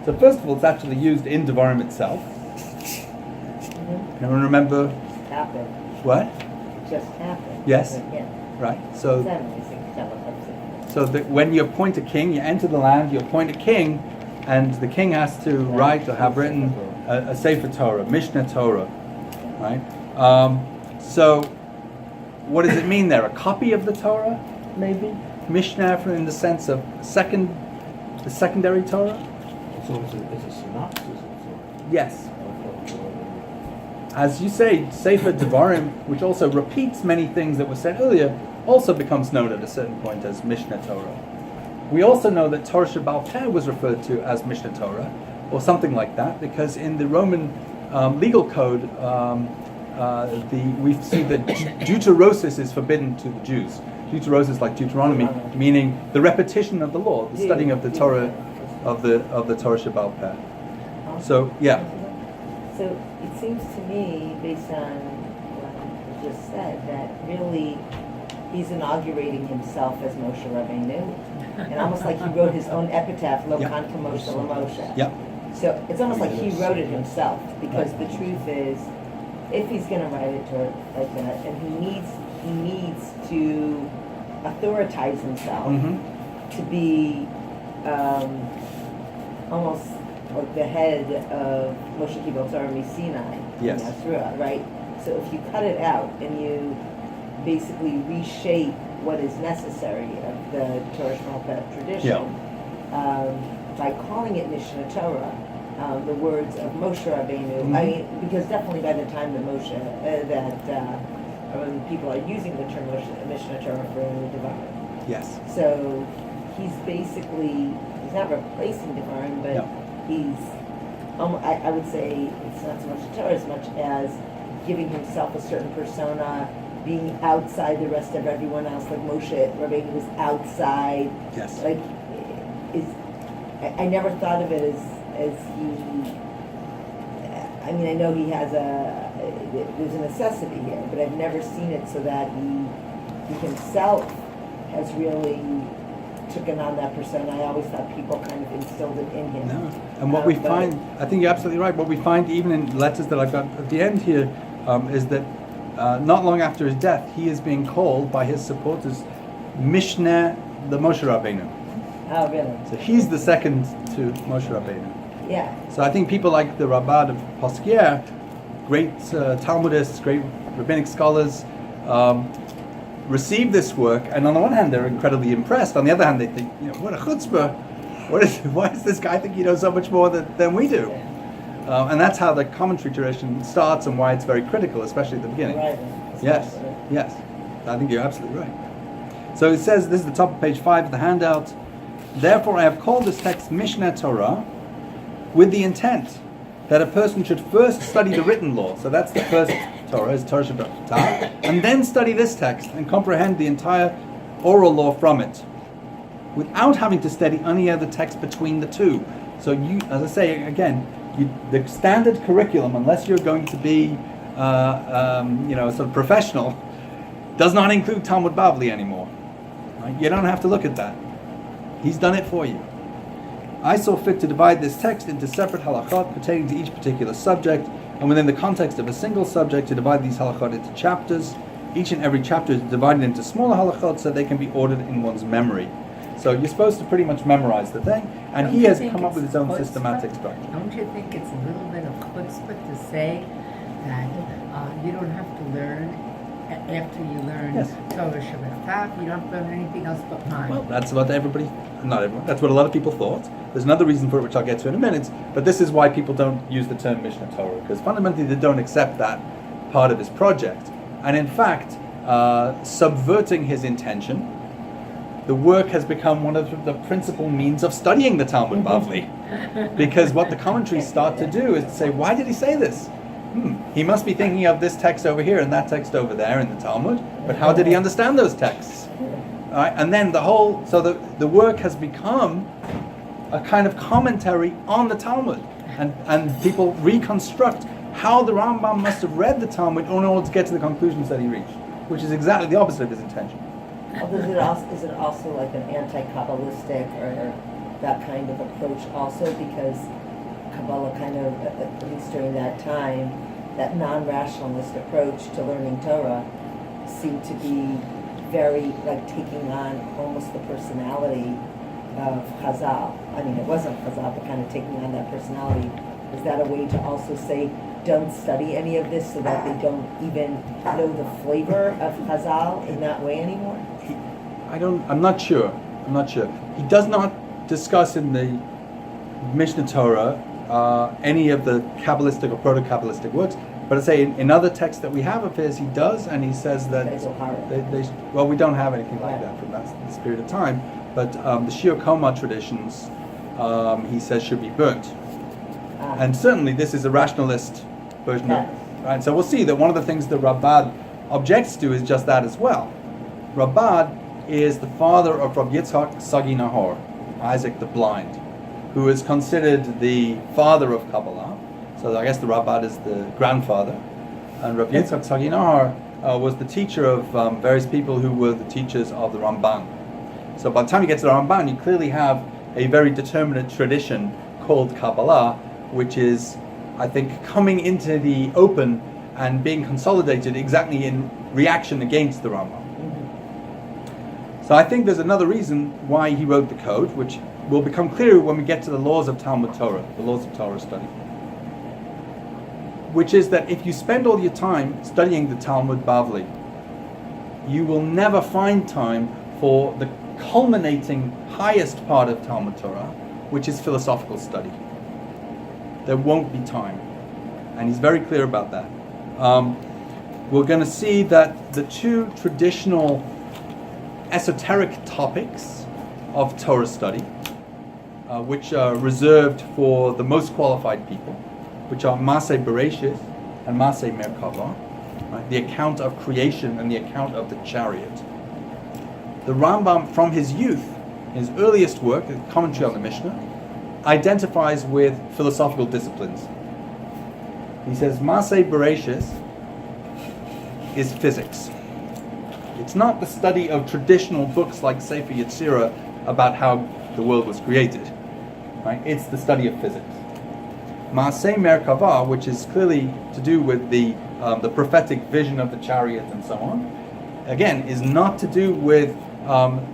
So first of all, it's actually used in Devarim itself. Anyone remember Happened. what? It just happened. Yes. Again. Right. So So that when you appoint a king, you enter the land, you appoint a king, and the king has to write or have written a Sefer Torah, Mishnah Torah, right? So what does it mean there? A copy of the Torah, maybe? Mishnah in the sense of the secondary Torah? So it's a synopsis of Torah. Yes. As you say, Sefer Devarim, which also repeats many things that were said earlier, also becomes known at a certain point as Mishnah Torah. We also know that Torah Shebaal Peh was referred to as Mishnah Torah, or something like that, because in the Roman legal code, we see that deuterosis is forbidden to the Jews. Deuterosis, like Deuteronomy, meaning the repetition of the law, the studying of the Torah, of the Torah Shebaal Peh. So, yeah. So it seems to me, based on what you just said, that really he's inaugurating himself as Moshe Rabbeinu, and almost like he wrote his own epitaph, Lo Kan Moshe LaMoshe. Yeah. So it's almost like he wrote it himself, because the truth is, if he's going to write it like that, and he needs to authoritize himself to be almost like the head of Moshe Kibbutz Torah Sinai, Yes. right? So if you cut it out and you basically reshape what is necessary of the Torah Shebaal Peh tradition, by calling it Mishnah Torah, the words of Moshe Rabbeinu. I mean, because definitely by the time that when people are using the term Mishnah Torah for Devarim. Yes. So he's not replacing Devarim, but he's, I would say it's not so much Torah as much as giving himself a certain persona, being outside the rest of everyone else, like Moshe Rabbeinu was outside. Yes. Like, I never thought of it as he. I mean, I know he has there's a necessity here, but I've never seen it so that he himself has really taken on that persona. I always thought people kind of instilled it in him. No. And what we find, I think you're absolutely right, what we find even in letters that I've got at the end here is that not long after his death, he is being called by his supporters Mishnah the Moshe Rabbeinu. Oh, really? So he's the second to Moshe Rabbeinu. Yeah. So I think people like the Rabbad of Poskier, great Talmudists, great rabbinic scholars, receive this work, and on the one hand they're incredibly impressed. On the other hand, they think, what a chutzpah! Why does this guy think he knows so much more than we do? And that's how the commentary tradition starts, and why it's very critical, especially at the beginning. Right. Yes. I think you're absolutely right. So it says, this is the top of page 5 of the handout. Therefore, I have called this text Mishnah Torah, with the intent that a person should first study the written law. So that's the first Torah, is Torah Shebaal Peh, and then study this text and comprehend the entire oral law from it, without having to study any other text between the two. So you, as I say again, the standard curriculum, unless you're going to be, sort of professional, does not include Talmud Bavli anymore. Right? You don't have to look at that. He's done it for you. I saw fit to divide this text into separate halachot pertaining to each particular subject, and within the context of a single subject to divide these halachot into chapters. Each and every chapter is divided into smaller halachot so they can be ordered in one's memory. So you're supposed to pretty much memorize the thing, and he has come up with his own systematic structure. Don't you think it's a little bit of chutzpah to say that you don't have to learn after you learn Torah Shebaal Peh, you don't have to learn anything else but mine? Well, that's what not everyone, that's what a lot of people thought. There's another reason for it, which I'll get to in a minute, but this is why people don't use the term Mishnah Torah, because fundamentally they don't accept that part of his project. And in fact, subverting his intention, the work has become one of the principal means of studying the Talmud Bavli. Because what the commentaries start to do is to say, why did he say this? He must be thinking of this text over here and that text over there in the Talmud, but how did he understand those texts? All right, and then the work has become a kind of commentary on the Talmud, and people reconstruct how the Rambam must have read the Talmud in order to get to the conclusions that he reached, which is exactly the opposite of his intention. Is it also like an anti-Kabbalistic or that kind of approach also? Because Kabbalah kind of, at least during that time, that non-rationalist approach to learning Torah seemed to be very like taking on almost the personality of Chazal. I mean, it wasn't Chazal, but kind of taking on that personality. Is that a way to also say, don't study any of this so that they don't even know the flavor of Chazal in that way anymore? I'm not sure. He does not discuss in the Mishnah Torah any of the Kabbalistic or proto-Kabbalistic works, but I say in other texts that we have of his, he does, and he says that well, we don't have anything like that from this period of time, but the Shir Koma traditions, he says, should be burnt. And certainly this is a rationalist version of it. Right? So we'll see that one of the things that Rabbad objects to is just that as well. Rabbad is the father of Rabbi Yitzhak Sagi Nahor, Isaac the Blind, who is considered the father of Kabbalah. So I guess the Rabbad is the grandfather. And Rabbi Yitzhak Sagi Nahor was the teacher of various people who were the teachers of the Ramban. So by the time you get to the Ramban, you clearly have a very determinate tradition called Kabbalah, which is, I think, coming into the open and being consolidated exactly in reaction against the Rambam. So I think there's another reason why he wrote the code, which will become clear when we get to the laws of Talmud Torah, the laws of Torah study, which is that if you spend all your time studying the Talmud Bavli, you will never find time for the culminating highest part of Talmud Torah, which is philosophical study. There won't be time. And he's very clear about that. We're going to see that the two traditional esoteric topics of Torah study, which are reserved for the most qualified people, which are Maseh Bereshit and Maseh Merkava, right? The account of creation and the account of the chariot. The Rambam, from his youth, his earliest work, the Commentary on the Mishnah, identifies with philosophical disciplines. He says Maseh Bereshit is physics. It's not the study of traditional books like Sefer Yetzirah about how the world was created. Right? It's the study of physics. Maseh Merkava, which is clearly to do with the prophetic vision of the chariot and so on, again, is not to do with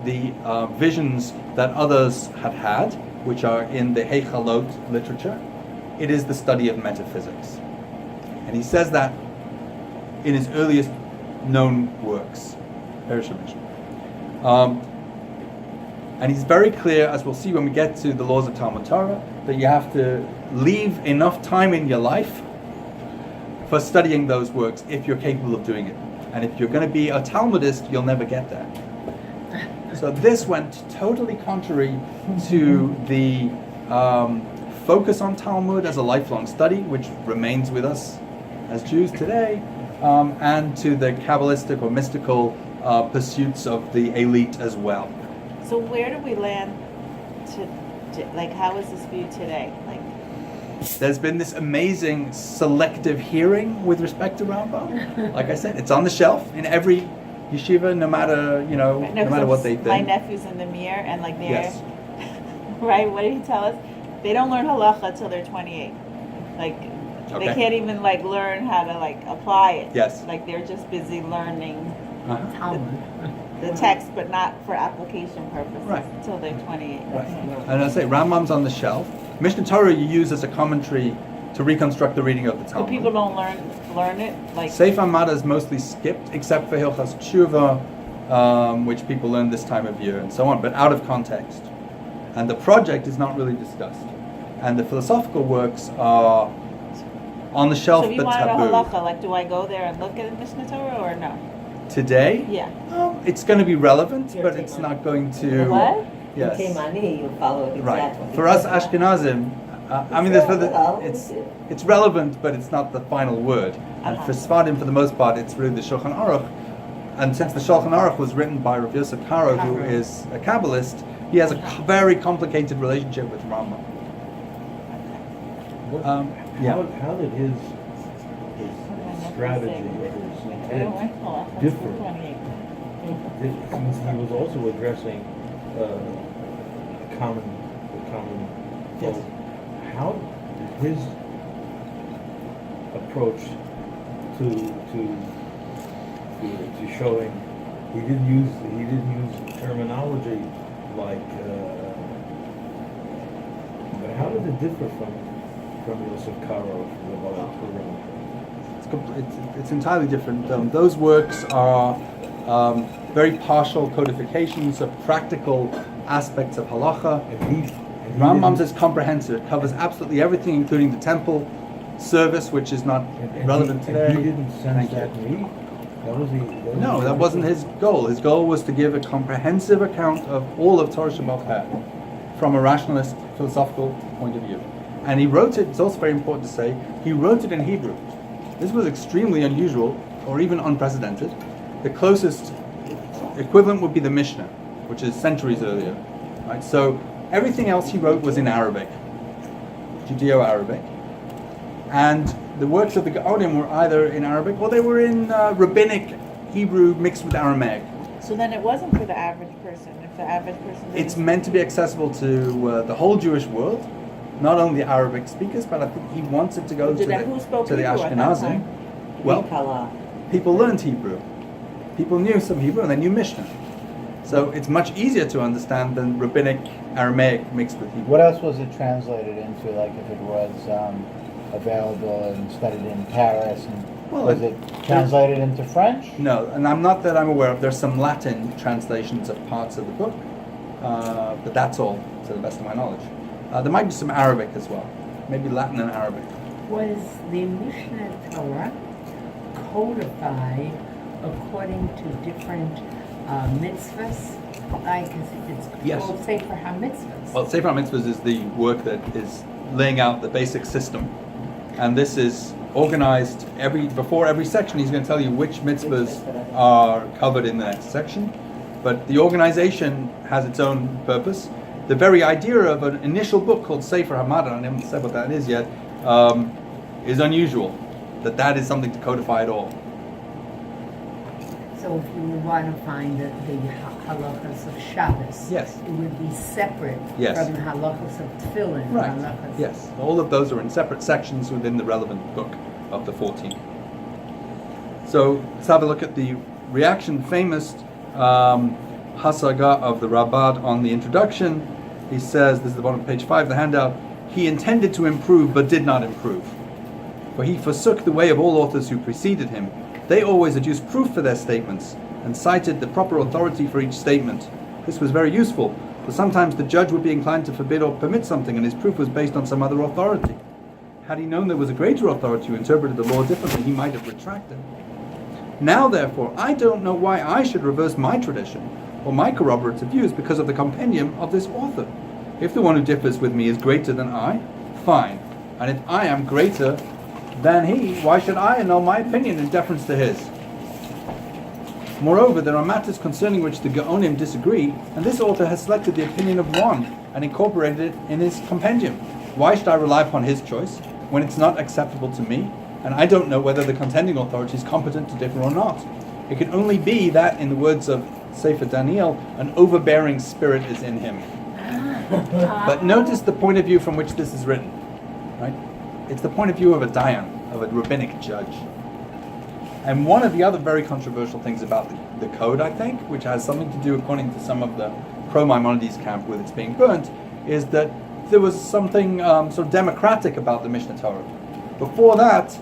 the visions that others had, which are in the Kehilah literature. It is the study of metaphysics. And he says that in his earliest known works. And he's very clear, as we'll see when we get to the laws of Talmud Torah, that you have to leave enough time in your life for studying those works if you're capable of doing it. And if you're going to be a Talmudist, you'll never get there. So this went totally contrary to the focus on Talmud as a lifelong study, which remains with us as Jews today, and to the Kabbalistic or mystical pursuits of the elite as well. So where do we land like, how is this viewed today? Like, there's been this amazing selective hearing with respect to Rambam. Like I said, it's on the shelf in every yeshiva, no matter what they think. My nephew's in the Mir, and like they're Yes. right. What did he tell us? They don't learn halacha till they're 28. Like Okay. they can't even like learn how to like apply it. Yes. Like they're just busy learning Uh-huh. Talmud. the text, but not for application purposes Right. till they're 28. Right. And I say Rambam's on the shelf. Mishnah Torah you use as a commentary to reconstruct the reading of the So Talmud. people don't learn it like. Sefer HaMada is mostly skipped, except for Hilchas Tshuva, which people learn this time of year, and so on, but out of context. And the project is not really discussed. And the philosophical works are on the shelf So if you but wanted a taboo. halacha, like, do I go there and look at Mishnah Torah or no? Today, Yeah. it's going to be relevant, Your but take it's on not going to. What? Yes. You came on me, you'll follow it Right. exactly. For us Ashkenazim, I mean, Well, it's relevant, but it's not the final word. And Uh-huh. for Sfadim, for the most part, it's really the Shulchan Aruch. And since the Shulchan Aruch was written by Rav Yosef Karo, who Karo. is a Kabbalist, he has a very complicated relationship with Rambam. Yeah. How did his strategy or his intent differ? Since he was also addressing the common Yes. folk, how did his approach to showing he didn't use terminology like. But how did it differ from Yosef Karo, the Baal It's entirely different. Those works are very partial codifications of practical aspects of halacha. Rambam's is comprehensive. It covers absolutely everything, including the temple service, which is not relevant today. He didn't sense that need. No, that wasn't his goal. His goal was to give a comprehensive account of all of Torah Shabbat Peh from a rationalist philosophical point of view. And he wrote it, it's also very important to say, he wrote it in Hebrew. This was extremely unusual, or even unprecedented. The closest equivalent would be the Mishnah, which is centuries earlier. Right? So everything else he wrote was in Arabic, Judeo-Arabic. And the works of the Gaonim were either in Arabic or they were in rabbinic Hebrew mixed with Aramaic. So then it wasn't for the average person. If the average person didn't... It's meant to be accessible to the whole Jewish world, not only Arabic speakers, but I think he wants it to go to the Ashkenazim. Well, Kehilah. people learned Hebrew. People knew some Hebrew and they knew Mishnah. So it's much easier to understand than rabbinic Aramaic mixed with Hebrew. What else was it translated into? Like if it was available and studied in Paris, and Well, was it translated into French? No, and I'm not that I'm aware of. There's some Latin translations of parts of the book, but that's all, to the best of my knowledge. There might be some Arabic as well, maybe Latin and Arabic. Was the Mishnah Torah codified according to different mitzvahs? Like it's Yes. called Sefer HaMitzvahs. Well, Sefer HaMitzvahs is the work that is laying out the basic system, and this is organized before every section. He's going to tell you which mitzvahs are covered in the next section, but the organization has its own purpose. The very idea of an initial book called Sefer HaMada, I haven't said what that is yet, is unusual. That is something to codify at all. So if you want to find the halachas of Shabbos, Yes. it would be separate Yes. from the halachas of Tefillin. Right. Halachas. Yes. All of those are in separate sections within the relevant book of the 14. So let's have a look at the reaction. Famous Hasaga of the Rabbad on the introduction. He says, this is the bottom of page 5 of the handout, he intended to improve but did not improve. For he forsook the way of all authors who preceded him. They always adduced proof for their statements and cited the proper authority for each statement. This was very useful, for sometimes the judge would be inclined to forbid or permit something and his proof was based on some other authority. Had he known there was a greater authority who interpreted the law differently, he might have retracted. Now, therefore, I don't know why I should reverse my tradition or my corroborative views because of the compendium of this author. If the one who differs with me is greater than I, fine. And if I am greater than he, why should I annul my opinion in deference to his? Moreover, there are matters concerning which the Gaonim disagree, and this author has selected the opinion of one and incorporated it in his compendium. Why should I rely upon his choice when it's not acceptable to me, and I don't know whether the contending authority is competent to differ or not? It can only be that, in the words of Sefer Daniel, an overbearing spirit is in him. But notice the point of view from which this is written, right? It's the point of view of a dayan, of a rabbinic judge. And one of the other very controversial things about the code, I think, which has something to do, according to some of the pro-Maimonides camp, with its being burnt, is that there was something sort of democratic about the Mishnah Torah. Before that,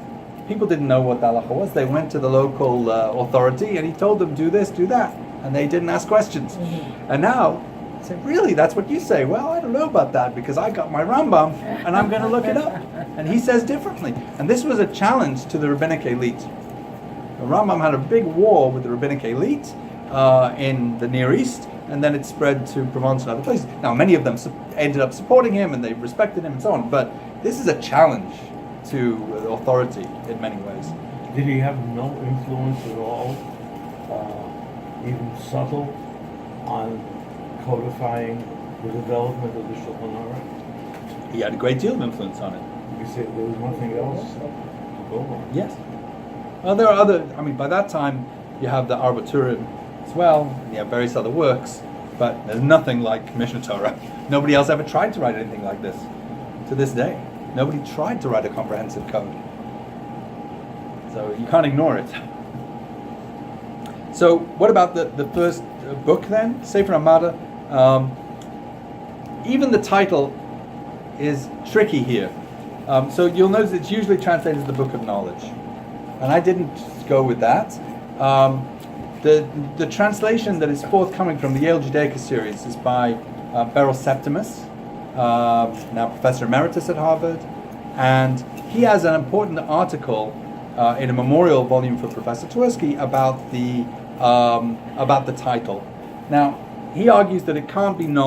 people didn't know what the halacha was. They went to the local authority and he told them, do this, do that. And they didn't ask questions. Mm-hmm. And now, say, really, that's what you say? Well, I don't know about that because I got my Rambam and I'm going to look it up. And he says differently. And this was a challenge to the rabbinic elite. The Rambam had a big war with the rabbinic elite in the Near East, and then it spread to Provence and other places. Now, many of them ended up supporting him and they respected him and so on. But this is a challenge to authority in many ways. Did he have no influence at all, even subtle, on codifying the development of the Shulchan Aruch? He had a great deal of influence on it. You said there was nothing else to go on. Yes. Well, there are other, by that time you have the Arbiturim as well, and you have various other works, but there's nothing like Mishnah Torah. Nobody else ever tried to write anything like this to this day. Nobody tried to write a comprehensive code. So So you can't ignore it. So what about the first book then? Sefer HaMada. Even the title is tricky here. So you'll notice it's usually translated as the Book of Knowledge. And I didn't go with that. The translation that is forthcoming from the Yale Judaica series is by Beryl Septimus, now Professor Emeritus at Harvard. And he has an important article in a memorial volume for Professor Twersky about the title. Now, he argues that it can't be knowledge.